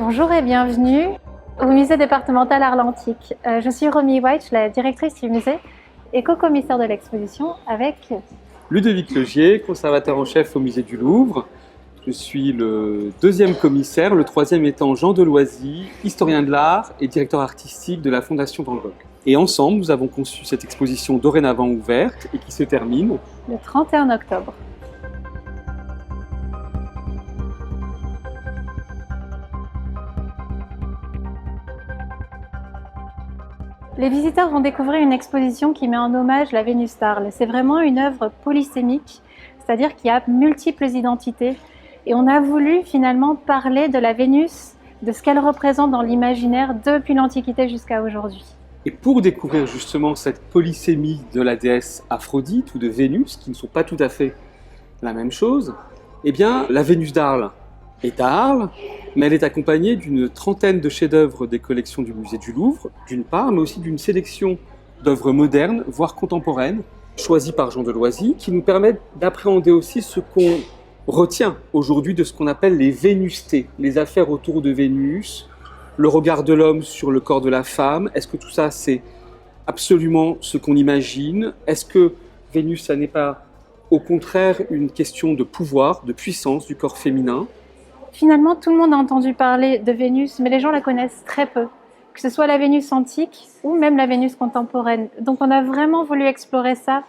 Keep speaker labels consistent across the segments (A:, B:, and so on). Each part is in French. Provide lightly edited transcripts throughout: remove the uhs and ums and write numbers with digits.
A: Bonjour et bienvenue au musée départemental Arles-Antiques. Je suis Romy White, la directrice du musée et co-commissaire de l'exposition avec
B: Ludovic Legier, conservateur en chef au musée du Louvre. Je suis le deuxième commissaire, le troisième étant Jean Deloisy, historien de l'art et directeur artistique de la Fondation Van Gogh. Et ensemble, nous avons conçu cette exposition dorénavant ouverte et qui se termine
A: le 31 octobre. Les visiteurs vont découvrir une exposition qui met en hommage la Vénus d'Arles. C'est vraiment une œuvre polysémique, c'est-à-dire qu'il y a multiples identités. Et on a voulu finalement parler de la Vénus, de ce qu'elle représente dans l'imaginaire depuis l'Antiquité jusqu'à aujourd'hui.
B: Et pour découvrir justement cette polysémie de la déesse Aphrodite ou de Vénus, qui ne sont pas tout à fait la même chose, eh bien, la Vénus d'Arles est à Arles, mais elle est accompagnée d'une trentaine de chefs-d'œuvre des collections du musée du Louvre, d'une part, mais aussi d'une sélection d'œuvres modernes, voire contemporaines, choisies par Jean Deloisy, qui nous permettent d'appréhender aussi ce qu'on retient aujourd'hui de ce qu'on appelle les vénustés, les affaires autour de Vénus, le regard de l'homme sur le corps de la femme. Est-ce que tout ça, c'est absolument ce qu'on imagine? Est-ce que Vénus, ça n'est pas au contraire une question de pouvoir, de puissance du corps féminin?
A: Finalement, tout le monde a entendu parler de Vénus, mais les gens la connaissent très peu, que ce soit la Vénus antique ou même la Vénus contemporaine. Donc on a vraiment voulu explorer ça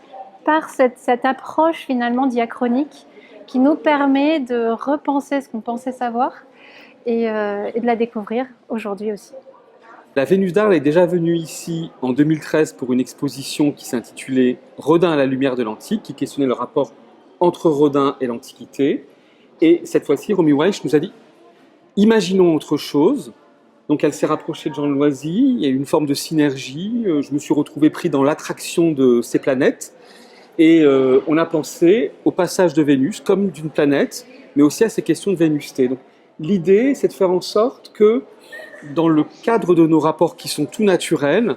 A: par cette approche finalement diachronique qui nous permet de repenser ce qu'on pensait savoir et de la découvrir aujourd'hui aussi.
B: La Vénus d'Arles est déjà venue ici en 2013 pour une exposition qui s'intitulait « Rodin à la lumière de l'Antique », qui questionnait le rapport entre Rodin et l'Antiquité. Et cette fois-ci, Romy White nous a dit « Imaginons autre chose ». Donc elle s'est rapprochée de Jean Deloisy, il y a eu une forme de synergie, je me suis retrouvé pris dans l'attraction de ces planètes. Et on a pensé au passage de Vénus comme d'une planète, mais aussi à ces questions de vénusté. Donc, l'idée, c'est de faire en sorte que, dans le cadre de nos rapports qui sont tout naturels,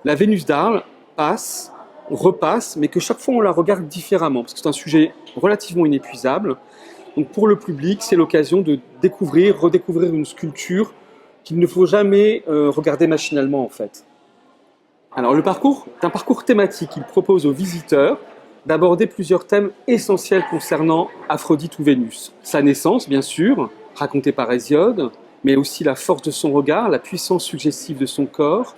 B: la Vénus d'Arles passe, repasse, mais que chaque fois on la regarde différemment, parce que c'est un sujet relativement inépuisable. Donc pour le public, c'est l'occasion de découvrir, redécouvrir une sculpture qu'il ne faut jamais regarder machinalement en fait. Alors le parcours est un parcours thématique. Il propose aux visiteurs d'aborder plusieurs thèmes essentiels concernant Aphrodite ou Vénus. Sa naissance, bien sûr, racontée par Hésiode, mais aussi la force de son regard, la puissance suggestive de son corps,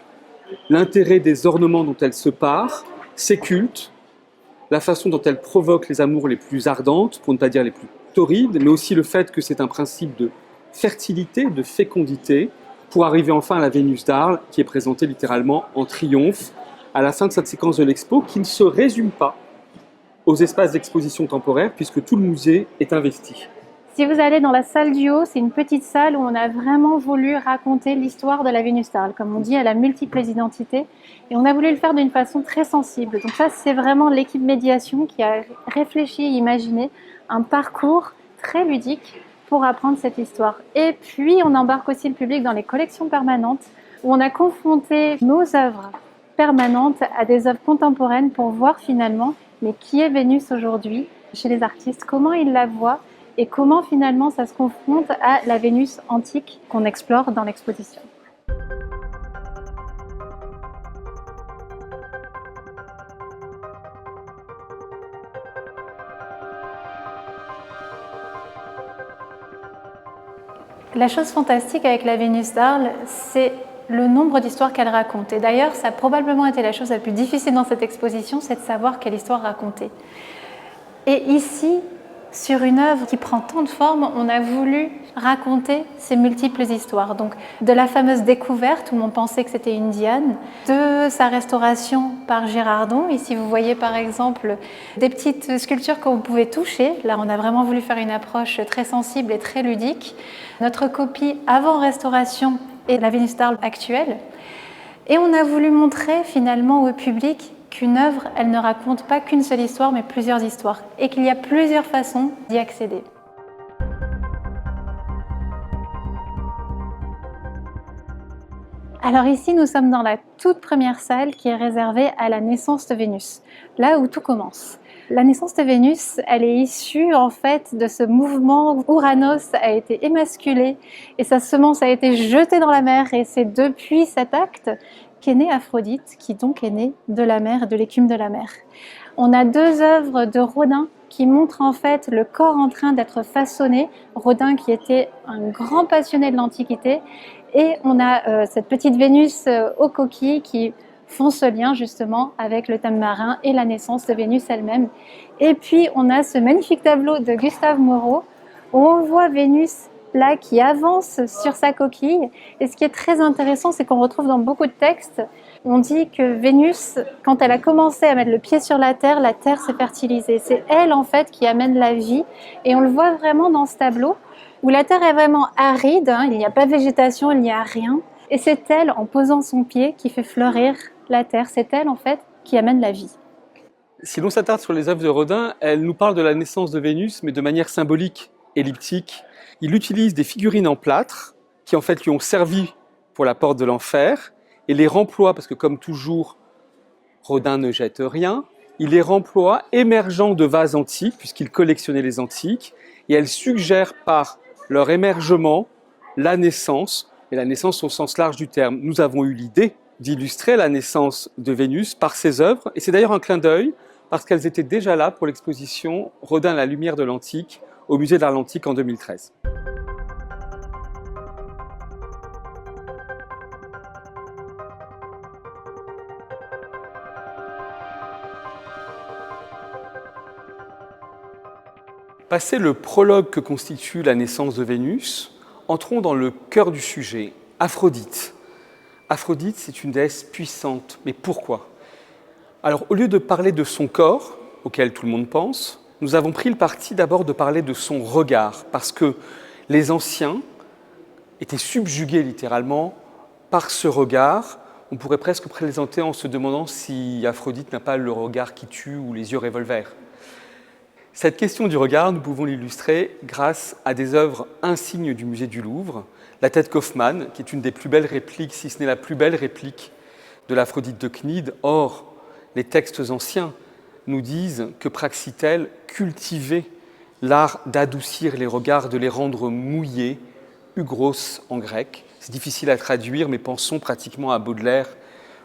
B: l'intérêt des ornements dont elle se pare, ses cultes, la façon dont elle provoque les amours les plus ardentes, pour ne pas dire les plus torrides, mais aussi le fait que c'est un principe de fertilité, de fécondité, pour arriver enfin à la Vénus d'Arles, qui est présentée littéralement en triomphe à la fin de cette séquence de l'expo, qui ne se résume pas aux espaces d'exposition temporaire, puisque tout le musée est investi.
A: Si vous allez dans la salle du haut, c'est une petite salle où on a vraiment voulu raconter l'histoire de la Vénus d'Arles. Comme on dit, elle a multiples identités et on a voulu le faire d'une façon très sensible. Donc ça, c'est vraiment l'équipe médiation qui a réfléchi et imaginé un parcours très ludique pour apprendre cette histoire. Et puis, on embarque aussi le public dans les collections permanentes où on a confronté nos œuvres permanentes à des œuvres contemporaines pour voir finalement, mais qui est Vénus aujourd'hui chez les artistes, comment ils la voient et comment finalement ça se confronte à la Vénus antique qu'on explore dans l'exposition. La chose fantastique avec la Vénus d'Arles, c'est le nombre d'histoires qu'elle raconte. Et d'ailleurs, ça a probablement été la chose la plus difficile dans cette exposition, c'est de savoir quelle histoire raconter. Et ici, sur une œuvre qui prend tant de formes, on a voulu raconter ces multiples histoires. Donc, de la fameuse découverte où on pensait que c'était une Diane, de sa restauration par Girardon. Ici, vous voyez par exemple des petites sculptures que vous pouvez toucher. Là, on a vraiment voulu faire une approche très sensible et très ludique. Notre copie avant restauration est la Vénus d'Arles actuelle. Et on a voulu montrer finalement au public qu'une œuvre, elle ne raconte pas qu'une seule histoire, mais plusieurs histoires, et qu'il y a plusieurs façons d'y accéder. Alors ici, nous sommes dans la toute première salle qui est réservée à la naissance de Vénus, là où tout commence. La naissance de Vénus, elle est issue en fait de ce mouvement où Ouranos a été émasculé et sa semence a été jetée dans la mer, et c'est depuis cet acte qu'est née Aphrodite, qui donc est née de la mer et de l'écume de la mer. On a 2 œuvres de Rodin qui montrent en fait le corps en train d'être façonné. Rodin qui était un grand passionné de l'Antiquité, et on a cette petite Vénus aux coquilles qui font ce lien justement avec le thème marin et la naissance de Vénus elle-même. Et puis on a ce magnifique tableau de Gustave Moreau où on voit Vénus là qui avance sur sa coquille. Et ce qui est très intéressant, c'est qu'on retrouve dans beaucoup de textes, on dit que Vénus, quand elle a commencé à mettre le pied sur la Terre s'est fertilisée. C'est elle en fait qui amène la vie, et on le voit vraiment dans ce tableau où la Terre est vraiment aride, hein, il n'y a pas de végétation, il n'y a rien. Et c'est elle, en posant son pied, qui fait fleurir la Terre. C'est elle en fait qui amène la vie.
B: Si l'on s'attarde sur les œuvres de Rodin, elle nous parle de la naissance de Vénus, mais de manière symbolique, elliptique. Il utilise des figurines en plâtre qui en fait lui ont servi pour la porte de l'enfer, et les remploie, parce que comme toujours, Rodin ne jette rien, il les remploie émergeant de vases antiques, puisqu'il collectionnait les antiques, et elle suggère par leur émergement la naissance, et la naissance au sens large du terme. Nous avons eu l'idée d'illustrer la naissance de Vénus par ces œuvres, et c'est d'ailleurs un clin d'œil, parce qu'elles étaient déjà là pour l'exposition Rodin, la lumière de l'Antique, au Musée d'Art Antique en 2013. Passé le prologue que constitue la naissance de Vénus, entrons dans le cœur du sujet, Aphrodite. Aphrodite, c'est une déesse puissante, mais pourquoi ? Alors, au lieu de parler de son corps, auquel tout le monde pense, nous avons pris le parti d'abord de parler de son regard, parce que les anciens étaient subjugués littéralement par ce regard. On pourrait presque plaisanter en se demandant si Aphrodite n'a pas le regard qui tue ou les yeux revolver. Cette question du regard, nous pouvons l'illustrer grâce à des œuvres insignes du musée du Louvre. La tête Kaufmann, qui est une des plus belles répliques, si ce n'est la plus belle réplique de l'Aphrodite de Cnide. Or, les textes anciens nous disent que Praxitèle cultivait l'art d'adoucir les regards, de les rendre mouillés, ugros en grec. C'est difficile à traduire, mais pensons pratiquement à Baudelaire,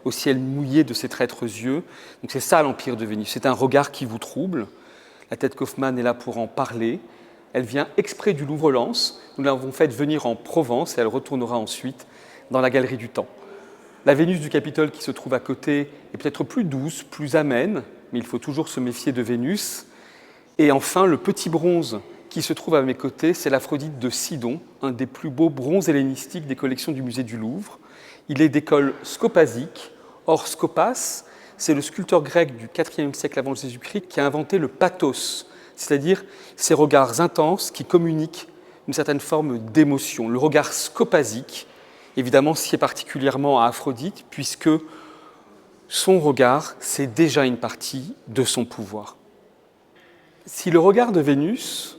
B: au ciel mouillé de ses traîtres yeux. Donc c'est ça l'Empire de Vénus, c'est un regard qui vous trouble. La tête Kaufmann est là pour en parler. Elle vient exprès du Louvre-Lens. Nous l'avons faite venir en Provence et elle retournera ensuite dans la Galerie du Temps. La Vénus du Capitole qui se trouve à côté est peut-être plus douce, plus amène, mais il faut toujours se méfier de Vénus. Et enfin, le petit bronze qui se trouve à mes côtés, c'est l'Aphrodite de Sidon, un des plus beaux bronzes hellénistiques des collections du musée du Louvre. Il est d'école scopasique. Or, Scopas, c'est le sculpteur grec du IVe siècle avant Jésus-Christ qui a inventé le pathos, c'est-à-dire ces regards intenses qui communiquent une certaine forme d'émotion. Le regard scopasique, évidemment, sied particulièrement à Aphrodite, puisque son regard, c'est déjà une partie de son pouvoir. Si le regard de Vénus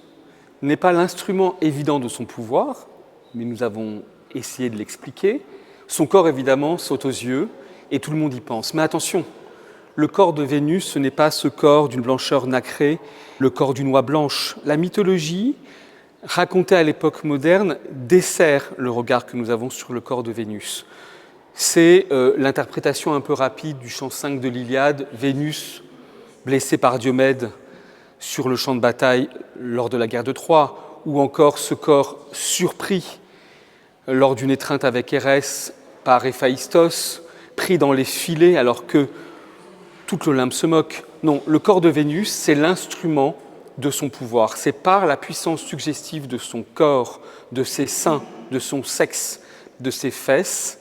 B: n'est pas l'instrument évident de son pouvoir, mais nous avons essayé de l'expliquer, son corps, évidemment, saute aux yeux et tout le monde y pense. Mais attention, le corps de Vénus, ce n'est pas ce corps d'une blancheur nacrée, le corps d'une oie blanche. La mythologie, racontée à l'époque moderne, dessert le regard que nous avons sur le corps de Vénus. C'est l'interprétation un peu rapide du chant 5 de l'Iliade, Vénus, blessée par Diomède sur le champ de bataille lors de la guerre de Troie, ou encore ce corps surpris lors d'une étreinte avec Érès par Héphaïstos, pris dans les filets alors que tout l'Olympe se moque. Non, le corps de Vénus, c'est l'instrument de son pouvoir. C'est par la puissance suggestive de son corps, de ses seins, de son sexe, de ses fesses,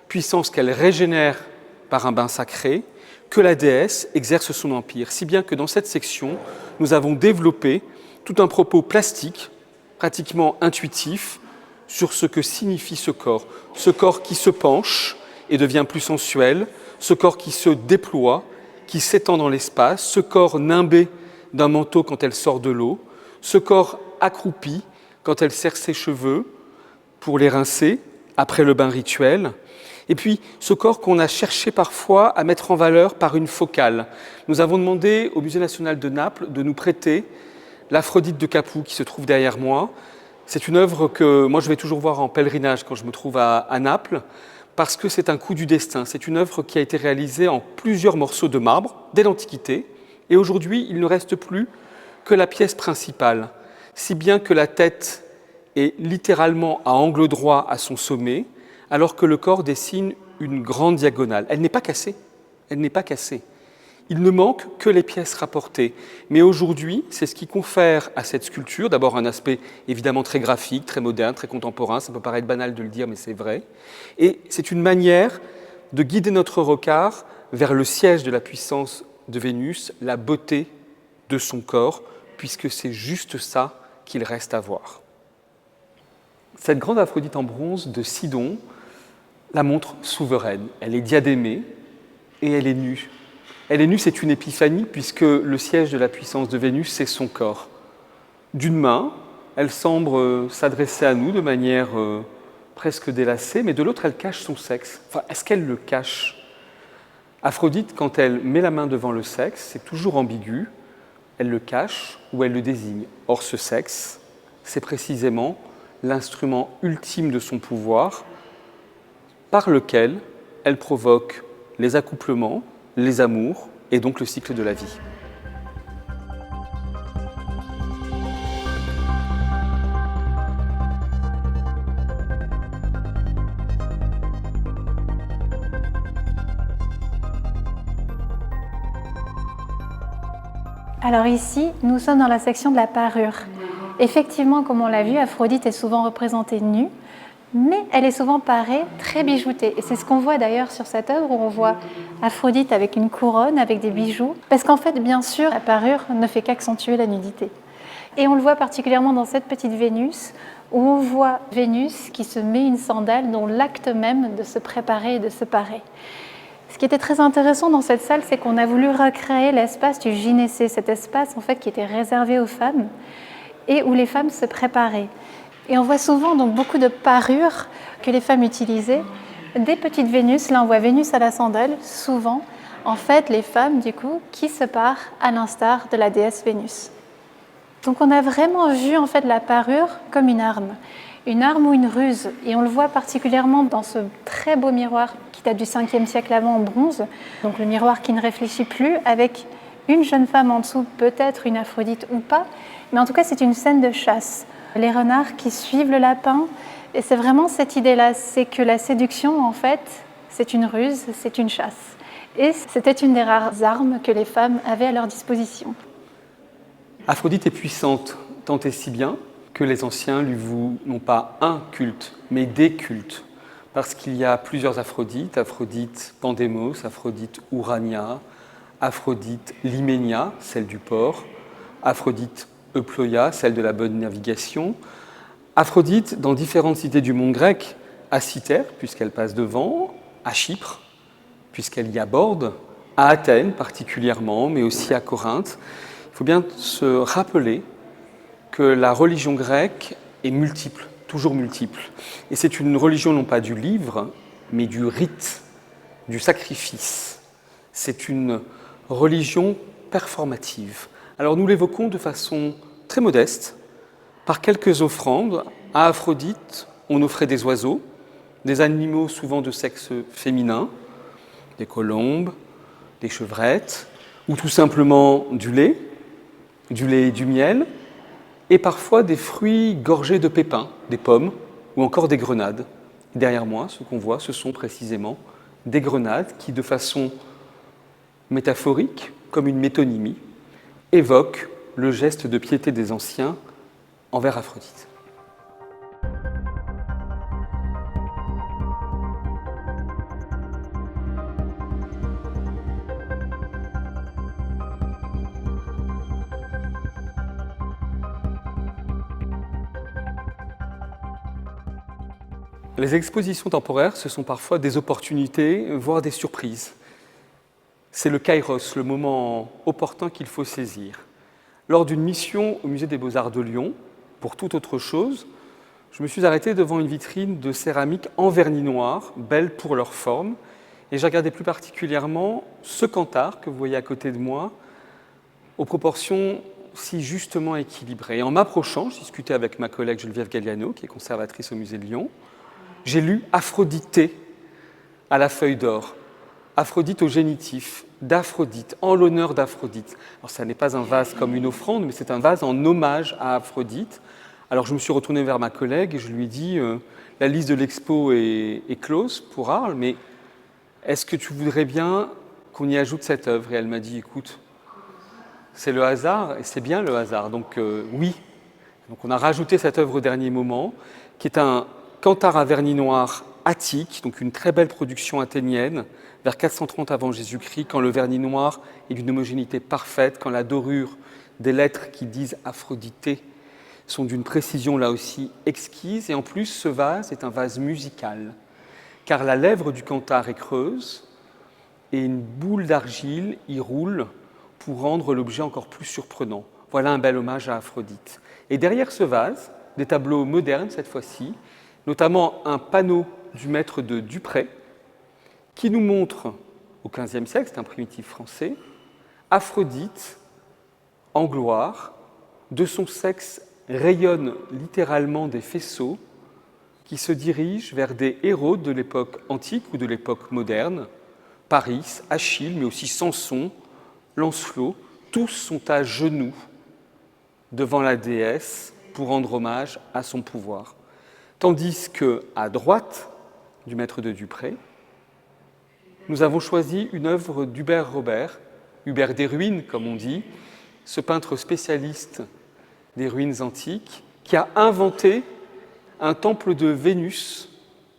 B: puissance qu'elle régénère par un bain sacré, que la déesse exerce son empire. Si bien que dans cette section, nous avons développé tout un propos plastique, pratiquement intuitif, sur ce que signifie ce corps qui se penche et devient plus sensuel, ce corps qui se déploie, qui s'étend dans l'espace, ce corps nimbé d'un manteau quand elle sort de l'eau, ce corps accroupi quand elle serre ses cheveux pour les rincer après le bain rituel. Et puis, ce corps qu'on a cherché parfois à mettre en valeur par une focale. Nous avons demandé au Musée national de Naples de nous prêter l'Aphrodite de Capoue qui se trouve derrière moi. C'est une œuvre que moi je vais toujours voir en pèlerinage quand je me trouve à Naples, parce que c'est un coup du destin. C'est une œuvre qui a été réalisée en plusieurs morceaux de marbre dès l'Antiquité, et aujourd'hui il ne reste plus que la pièce principale, si bien que la tête est littéralement à angle droit à son sommet, alors que le corps dessine une grande diagonale. Elle n'est pas cassée, elle n'est pas cassée. Il ne manque que les pièces rapportées. Mais aujourd'hui, c'est ce qui confère à cette sculpture, d'abord un aspect évidemment très graphique, très moderne, très contemporain, ça peut paraître banal de le dire, mais c'est vrai. Et c'est une manière de guider notre regard vers le siège de la puissance de Vénus, la beauté de son corps, puisque c'est juste ça qu'il reste à voir. Cette grande Aphrodite en bronze de Sidon la montre souveraine. Elle est diadémée et elle est nue. Elle est nue, c'est une épiphanie, puisque le siège de la puissance de Vénus, c'est son corps. D'une main, elle semble s'adresser à nous de manière presque délacée, mais de l'autre, elle cache son sexe. Enfin, est-ce qu'elle le cache ? Aphrodite, quand elle met la main devant le sexe, c'est toujours ambigu. Elle le cache ou elle le désigne. Or, ce sexe, c'est précisément l'instrument ultime de son pouvoir, par lequel elle provoque les accouplements, les amours et donc le cycle de la vie.
A: Alors ici, nous sommes dans la section de la parure. Effectivement, comme on l'a vu, Aphrodite est souvent représentée nue, mais elle est souvent parée, très bijoutée. Et c'est ce qu'on voit d'ailleurs sur cette œuvre, où on voit Aphrodite avec une couronne, avec des bijoux. Parce qu'en fait, bien sûr, la parure ne fait qu'accentuer la nudité. Et on le voit particulièrement dans cette petite Vénus, où on voit Vénus qui se met une sandale, dont l'acte même de se préparer et de se parer. Ce qui était très intéressant dans cette salle, c'est qu'on a voulu recréer l'espace du gynécée, cet espace en fait qui était réservé aux femmes et où les femmes se préparaient. Et on voit souvent donc beaucoup de parures que les femmes utilisaient, des petites Vénus. Là, on voit Vénus à la sandale, souvent, en fait, les femmes, du coup, qui se parent à l'instar de la déesse Vénus. Donc, on a vraiment vu, en fait, la parure comme une arme ou une ruse. Et on le voit particulièrement dans ce très beau miroir qui date du 5e siècle avant en bronze. Donc, le miroir qui ne réfléchit plus, avec une jeune femme en dessous, peut-être une Aphrodite ou pas. Mais en tout cas, c'est une scène de chasse. Les renards qui suivent le lapin, et c'est vraiment cette idée-là, c'est que la séduction, en fait, c'est une ruse, c'est une chasse. Et c'était une des rares armes que les femmes avaient à leur disposition.
B: Aphrodite est puissante, tant et si bien que les anciens lui vouent non pas un culte, mais des cultes. Parce qu'il y a plusieurs Aphrodites, Aphrodite Pandémos, Aphrodite Urania, Aphrodite Liménia, celle du port, Aphrodite Euploia, celle de la bonne navigation. Aphrodite, dans différentes cités du monde grec, à Cythère, puisqu'elle passe devant, à Chypre, puisqu'elle y aborde, à Athènes particulièrement, mais aussi à Corinthe. Il faut bien se rappeler que la religion grecque est multiple, toujours multiple. Et c'est une religion non pas du livre, mais du rite, du sacrifice. C'est une religion performative. Alors nous l'évoquons de façon très modeste, par quelques offrandes. À Aphrodite, on offrait des oiseaux, des animaux souvent de sexe féminin, des colombes, des chevrettes, ou tout simplement du lait et du miel, et parfois des fruits gorgés de pépins, des pommes, ou encore des grenades. Derrière moi, ce qu'on voit, ce sont précisément des grenades qui, de façon métaphorique, comme une métonymie, évoquent le geste de piété des anciens envers Aphrodite. Les expositions temporaires, ce sont parfois des opportunités, voire des surprises. C'est le kairos, le moment opportun qu'il faut saisir. Lors d'une mission au Musée des Beaux-Arts de Lyon, pour toute autre chose, je me suis arrêté devant une vitrine de céramique en vernis noir, belles pour leur forme, et j'ai regardé plus particulièrement ce canthare que vous voyez à côté de moi, aux proportions si justement équilibrées. Et en m'approchant, je discutais avec ma collègue Geneviève Galliano, qui est conservatrice au musée de Lyon, j'ai lu Aphrodité à la feuille d'or, Aphrodite au génitif, d'Aphrodite, en l'honneur d'Aphrodite. Alors ça n'est pas un vase comme une offrande, mais c'est un vase en hommage à Aphrodite. Alors je me suis retourné vers ma collègue et je lui ai dit la liste de l'expo est close pour Arles, mais est-ce que tu voudrais bien qu'on y ajoute cette œuvre? Et elle m'a dit, écoute, c'est le hasard, et c'est bien le hasard, donc oui. Donc on a rajouté cette œuvre au dernier moment, qui est un canthare à vernis noir attique, donc une très belle production athénienne, vers 430 avant Jésus-Christ, quand le vernis noir est d'une homogénéité parfaite, quand la dorure des lettres qui disent Aphrodité sont d'une précision là aussi exquise, et en plus ce vase est un vase musical, car la lèvre du canthare est creuse, et une boule d'argile y roule pour rendre l'objet encore plus surprenant. Voilà un bel hommage à Aphrodite. Et derrière ce vase, des tableaux modernes cette fois-ci, notamment un panneau du maître de Dupré, qui nous montre, au XVe siècle, c'est un primitif français, Aphrodite en gloire, de son sexe rayonnent littéralement des faisceaux qui se dirigent vers des héros de l'époque antique ou de l'époque moderne, Paris, Achille, mais aussi Samson, Lancelot, tous sont à genoux devant la déesse pour rendre hommage à son pouvoir. Tandis qu'à droite du maître de Dupré, nous avons choisi une œuvre d'Hubert Robert, Hubert des ruines comme on dit, ce peintre spécialiste des ruines antiques, qui a inventé un temple de Vénus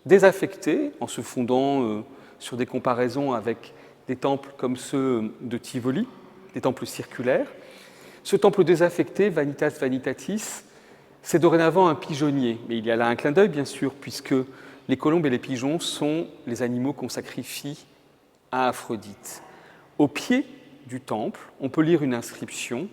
B: désaffecté en se fondant sur des comparaisons avec des temples comme ceux de Tivoli, des temples circulaires. Ce temple désaffecté, Vanitas Vanitatis, c'est dorénavant un pigeonnier. Mais il y a là un clin d'œil, bien sûr, puisque les colombes et les pigeons sont les animaux qu'on sacrifie à Aphrodite. Au pied du temple, on peut lire une inscription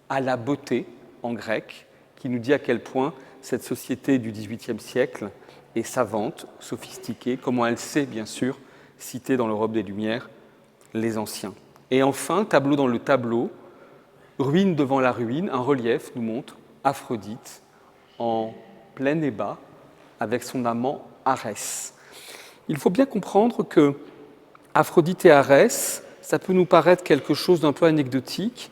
B: à la beauté en grec, qui nous dit à quel point cette société du XVIIIe siècle est savante, sophistiquée, comment elle sait, bien sûr, citer dans l'Europe des Lumières les anciens. Et enfin, tableau dans le tableau, ruine devant la ruine, un relief nous montre Aphrodite en plein ébat avec son amant Arès. Il faut bien comprendre que Aphrodite et Arès, ça peut nous paraître quelque chose d'un peu anecdotique,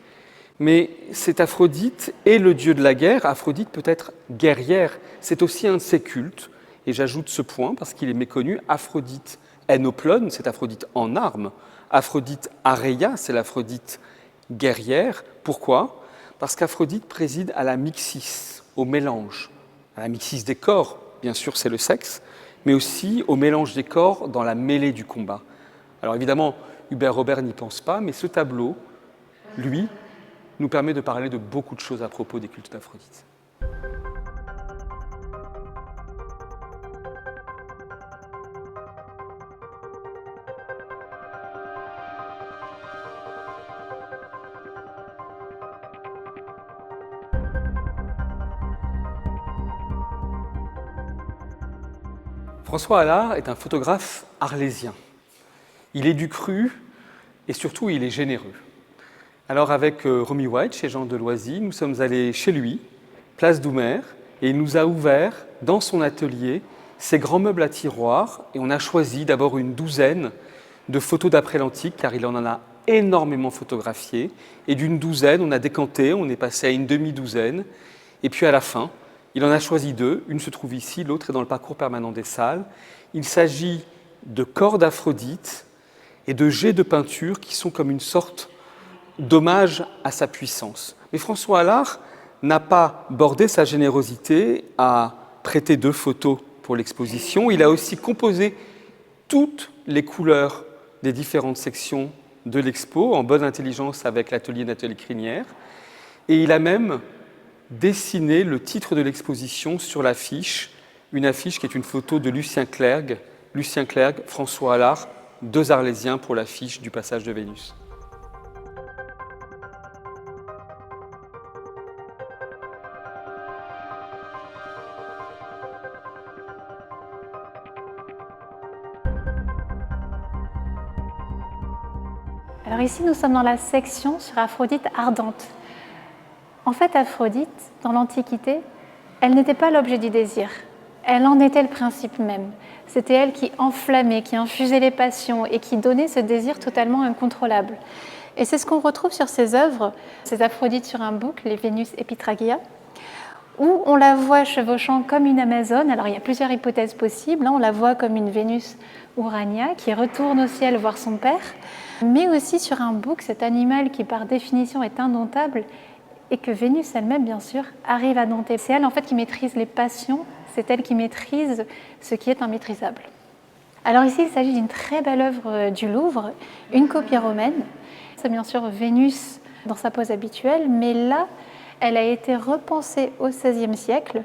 B: mais c'est Aphrodite et le dieu de la guerre. Aphrodite peut être guerrière, c'est aussi un de ses cultes, et j'ajoute ce point parce qu'il est méconnu. Aphrodite Enoplone, c'est Aphrodite en armes. Aphrodite Areia, c'est l'Aphrodite guerrière. Pourquoi? Parce qu'Aphrodite préside à la mixis, au mélange, à la mixis des corps, bien sûr c'est le sexe, mais aussi au mélange des corps dans la mêlée du combat. Alors évidemment, Hubert Robert n'y pense pas, mais ce tableau, lui, nous permet de parler de beaucoup de choses à propos des cultes d'Aphrodite. François Allard est un photographe arlésien. Il est du cru et surtout il est généreux. Alors avec Romy White, chez Jean Deloisy, nous sommes allés chez lui, place Doumer, et il nous a ouvert dans son atelier ses grands meubles à tiroirs et on a choisi d'abord une douzaine de photos d'après l'Antique car il en a énormément photographié et d'une douzaine on a décanté, on est passé à une demi-douzaine et puis à la fin, il en a choisi deux, une se trouve ici, l'autre est dans le parcours permanent des salles. Il s'agit de corps d'Aphrodite et de jets de peinture qui sont comme une sorte d'hommage à sa puissance. Mais François Allard n'a pas bordé sa générosité à prêter deux photos pour l'exposition. Il a aussi composé toutes les couleurs des différentes sections de l'expo, en bonne intelligence avec l'atelier Nathalie Crinière. Et il a même dessiné le titre de l'exposition sur l'affiche, une affiche qui est une photo de Lucien Clergue, François Allard, deux Arlésiens pour l'affiche du passage de Vénus.
A: Alors ici, nous sommes dans la section sur Aphrodite ardente. En fait, Aphrodite, dans l'Antiquité, elle n'était pas l'objet du désir. Elle en était le principe même. C'était elle qui enflammait, qui infusait les passions et qui donnait ce désir totalement incontrôlable. Et c'est ce qu'on retrouve sur ses œuvres, ces Aphrodites sur un bouc, les Vénus Epitragia, où on la voit chevauchant comme une Amazone. Alors il y a plusieurs hypothèses possibles. On la voit comme une Vénus Urania qui retourne au ciel voir son père, mais aussi sur un bouc, cet animal qui par définition est indomptable et que Vénus elle-même, bien sûr, arrive à dompter. C'est elle en fait qui maîtrise les passions, c'est elle qui maîtrise ce qui est immaîtrisable. Alors ici, il s'agit d'une très belle œuvre du Louvre, une copie romaine. C'est bien sûr Vénus dans sa pose habituelle, mais là, elle a été repensée au XVIe siècle,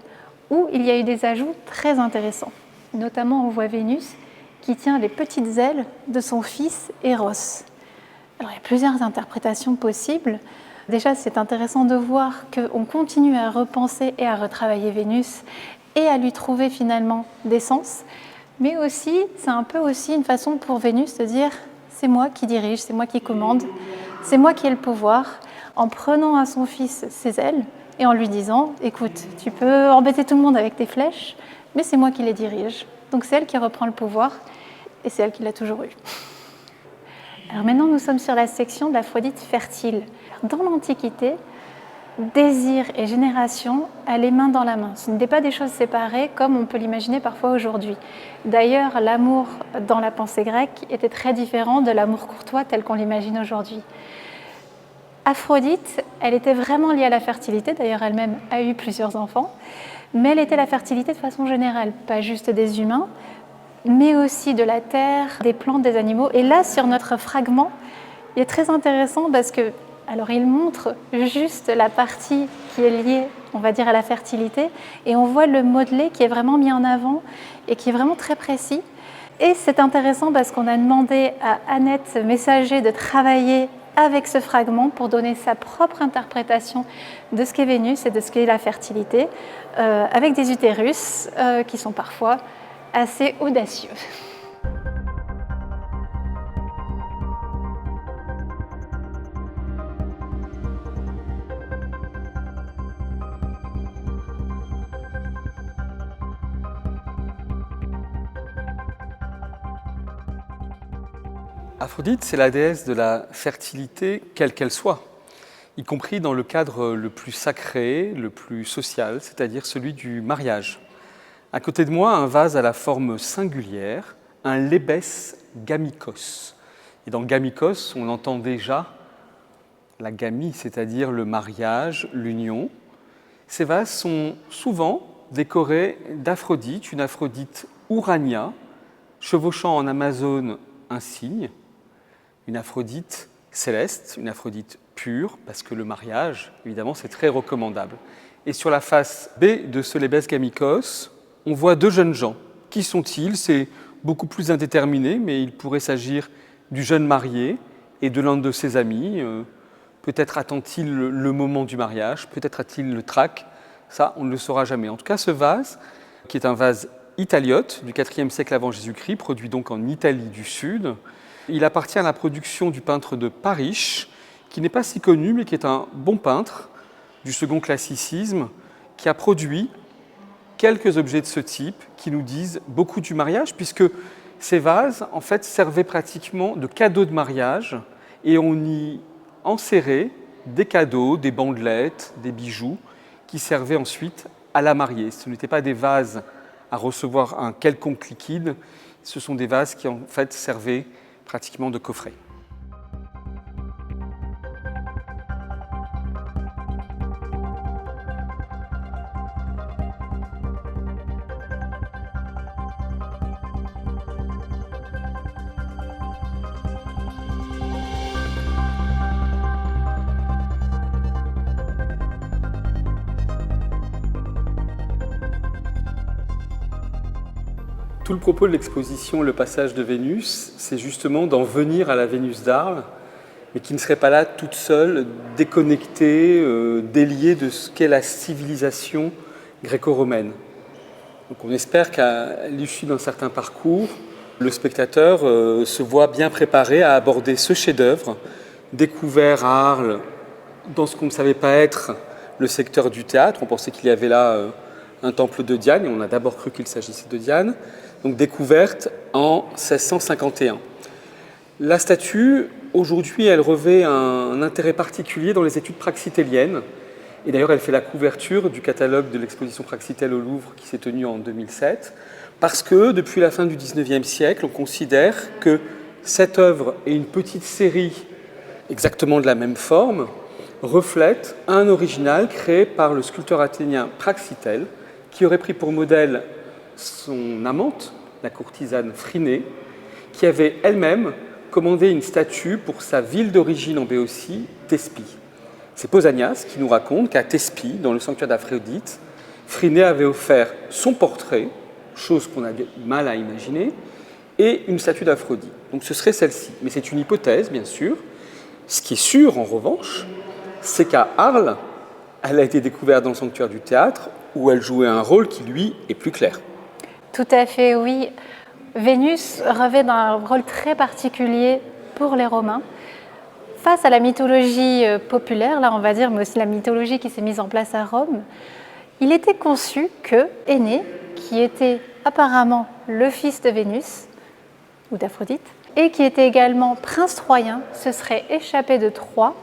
A: où il y a eu des ajouts très intéressants. Notamment, on voit Vénus qui tient les petites ailes de son fils Eros. Alors, il y a plusieurs interprétations possibles. Déjà, c'est intéressant de voir qu'on continue à repenser et à retravailler Vénus et à lui trouver finalement des sens. Mais aussi, c'est un peu aussi une façon pour Vénus de dire « c'est moi qui dirige, c'est moi qui commande, c'est moi qui ai le pouvoir », en prenant à son fils ses ailes et en lui disant « écoute, tu peux embêter tout le monde avec tes flèches, mais c'est moi qui les dirige ». Donc c'est elle qui reprend le pouvoir et c'est elle qui l'a toujours eu. Alors maintenant, nous sommes sur la section de l'Aphrodite fertile. Dans l'Antiquité, désir et génération allaient main dans la main. Ce n'étaient pas des choses séparées comme on peut l'imaginer parfois aujourd'hui. D'ailleurs, l'amour dans la pensée grecque était très différent de l'amour courtois tel qu'on l'imagine aujourd'hui. Aphrodite, elle était vraiment liée à la fertilité, d'ailleurs elle-même a eu plusieurs enfants, mais elle était la fertilité de façon générale, pas juste des humains, mais aussi de la terre, des plantes, des animaux. Et là, sur notre fragment, il est très intéressant parce que, alors il montre juste la partie qui est liée, on va dire, à la fertilité, et on voit le modelé qui est vraiment mis en avant et qui est vraiment très précis. Et c'est intéressant parce qu'on a demandé à Annette Messager de travailler avec ce fragment pour donner sa propre interprétation de ce qu'est Vénus et de ce qu'est la fertilité, avec des utérus qui sont parfois assez audacieux.
B: Aphrodite, c'est la déesse de la fertilité, quelle qu'elle soit, y compris dans le cadre le plus sacré, le plus social, c'est-à-dire celui du mariage. À côté de moi, un vase à la forme singulière, un lébès gamikos. Et dans gamikos, on entend déjà la gamie, c'est-à-dire le mariage, l'union. Ces vases sont souvent décorés d'Aphrodite, une Aphrodite Urania, chevauchant en Amazone un cygne, une Aphrodite céleste, une Aphrodite pure, parce que le mariage, évidemment, c'est très recommandable. Et sur la face B de ce lébès gamikos, on voit deux jeunes gens. Qui sont-ils? C'est beaucoup plus indéterminé, mais il pourrait s'agir du jeune marié et de l'un de ses amis. Peut-être attend-il le moment du mariage, peut-être a-t-il le trac. Ça, on ne le saura jamais. En tout cas, ce vase, qui est un vase italiote du IVe siècle avant Jésus-Christ, produit donc en Italie du Sud, il appartient à la production du peintre de Paris, qui n'est pas si connu, mais qui est un bon peintre du second classicisme, qui a produit quelques objets de ce type qui nous disent beaucoup du mariage, puisque ces vases, en fait, servaient pratiquement de cadeaux de mariage, et on y enserrait des cadeaux, des bandelettes, des bijoux, qui servaient ensuite à la mariée. Ce n'étaient pas des vases à recevoir un quelconque liquide, ce sont des vases qui, en fait, servaient pratiquement de coffret. Tout le propos de l'exposition Le Passage de Vénus, c'est justement d'en venir à la Vénus d'Arles, mais qui ne serait pas là toute seule, déconnectée, déliée de ce qu'est la civilisation gréco-romaine. Donc on espère qu'à l'issue d'un certain parcours, Le spectateur se voit bien préparé à aborder ce chef-d'œuvre, découvert à Arles dans ce qu'on ne savait pas être le secteur du théâtre. On pensait qu'il y avait là un temple de Diane, et on a d'abord cru qu'il s'agissait de Diane. Donc découverte en 1651. La statue, aujourd'hui, elle revêt un intérêt particulier dans les études praxitéliennes. Et d'ailleurs, elle fait la couverture du catalogue de l'exposition Praxitèle au Louvre qui s'est tenue en 2007. Parce que depuis la fin du XIXe siècle, on considère que cette œuvre et une petite série exactement de la même forme reflètent un original créé par le sculpteur athénien Praxitèle, qui aurait pris pour modèle son amante, la courtisane Phryné, qui avait elle-même commandé une statue pour sa ville d'origine en Béotie, Thespie. C'est Pausanias qui nous raconte qu'à Thespie, dans le sanctuaire d'Aphrodite, Phryné avait offert son portrait, chose qu'on a du mal à imaginer, et une statue d'Aphrodite. Donc ce serait celle-ci. Mais c'est une hypothèse, bien sûr. Ce qui est sûr, en revanche, c'est qu'à Arles, elle a été découverte dans le sanctuaire du théâtre, où elle jouait un rôle qui, lui, est plus clair.
A: Tout à fait, oui. Vénus revêt d'un rôle très particulier pour les Romains. Face à la mythologie populaire, là on va dire, mais aussi la mythologie qui s'est mise en place à Rome, il était conçu que Énée, qui était apparemment le fils de Vénus, ou d'Aphrodite, et qui était également prince troyen, se serait échappé de Troie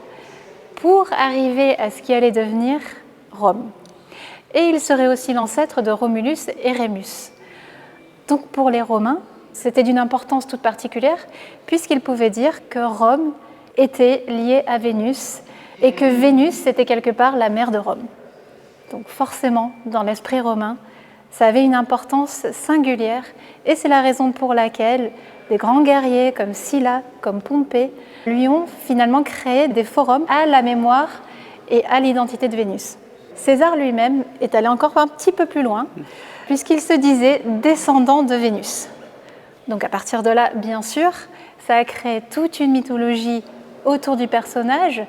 A: pour arriver à ce qui allait devenir Rome. Et il serait aussi l'ancêtre de Romulus et Rémus. Donc pour les Romains, c'était d'une importance toute particulière, puisqu'ils pouvaient dire que Rome était liée à Vénus, et que Vénus, c'était quelque part la mère de Rome. Donc forcément, dans l'esprit romain, ça avait une importance singulière, et c'est la raison pour laquelle des grands guerriers comme Sylla, comme Pompée, lui ont finalement créé des forums à la mémoire et à l'identité de Vénus. César lui-même est allé encore un petit peu plus loin, puisqu'il se disait descendant de Vénus. Donc à partir de là, bien sûr, ça a créé toute une mythologie autour du personnage.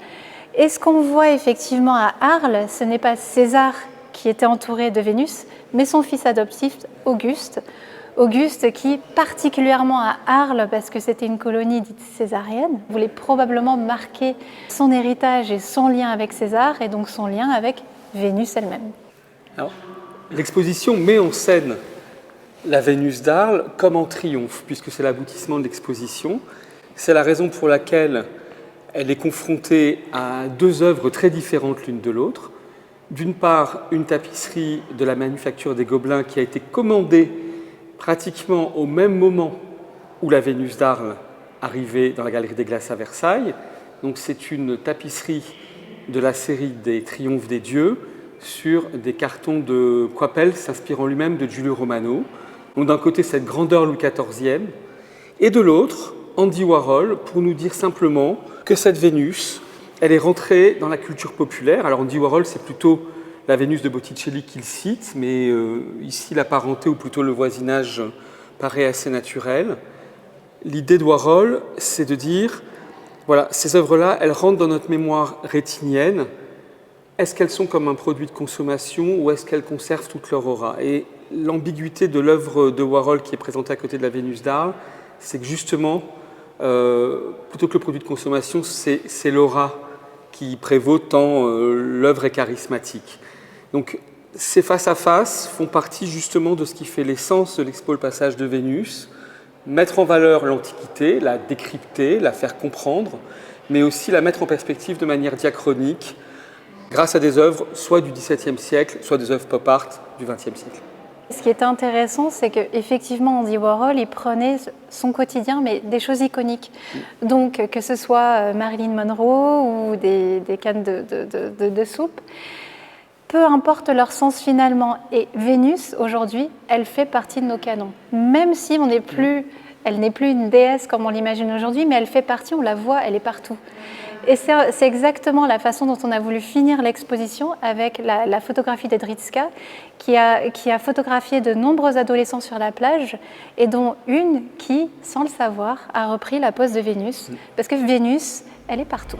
A: Et ce qu'on voit effectivement à Arles, ce n'est pas César qui était entouré de Vénus, mais son fils adoptif, Auguste. Auguste qui, particulièrement à Arles, parce que c'était une colonie dite césarienne, voulait probablement marquer son héritage et son lien avec César, et donc son lien avec Vénus elle-même.
B: Alors, l'exposition met en scène la Vénus d'Arles comme en triomphe, puisque c'est l'aboutissement de l'exposition. C'est la raison pour laquelle elle est confrontée à deux œuvres très différentes l'une de l'autre. D'une part, une tapisserie de la Manufacture des Gobelins qui a été commandée pratiquement au même moment où la Vénus d'Arles arrivait dans la Galerie des Glaces à Versailles. Donc c'est une tapisserie de la série des Triomphes des dieux sur des cartons de Coipel s'inspirant lui-même de Giulio Romano. Donc d'un côté cette grandeur Louis XIVe et de l'autre Andy Warhol pour nous dire simplement que cette Vénus, elle est rentrée dans la culture populaire. Alors Andy Warhol, c'est plutôt la Vénus de Botticelli qu'il cite, mais ici la parenté ou plutôt le voisinage paraît assez naturel. L'idée de Warhol, c'est de dire, voilà, ces œuvres-là, elles rentrent dans notre mémoire rétinienne. Est-ce qu'elles sont comme un produit de consommation ou est-ce qu'elles conservent toute leur aura? Et l'ambiguïté de l'œuvre de Warhol qui est présentée à côté de la Vénus d'Arles, c'est que justement, plutôt que le produit de consommation, c'est l'aura qui prévaut tant l'œuvre est charismatique. Donc ces face-à-face font partie justement de ce qui fait l'essence de l'expo Le Passage de Vénus, mettre en valeur l'Antiquité, la décrypter, la faire comprendre, mais aussi la mettre en perspective de manière diachronique, grâce à des œuvres soit du XVIIe siècle, soit des œuvres pop art du XXe siècle.
A: Ce qui est intéressant, c'est qu'effectivement, Andy Warhol, il prenait son quotidien, mais des choses iconiques. Donc, que ce soit Marilyn Monroe ou des cannes de soupe, peu importe leur sens finalement. Et Vénus, aujourd'hui, elle fait partie de nos canons. Même si elle n'est plus une déesse comme on l'imagine aujourd'hui, mais elle fait partie, on la voit, elle est partout. Et c'est exactement la façon dont on a voulu finir l'exposition avec la photographie d'Edritska, qui a photographié de nombreux adolescents sur la plage, et dont une qui, sans le savoir, a repris la pose de Vénus, parce que Vénus, elle est partout.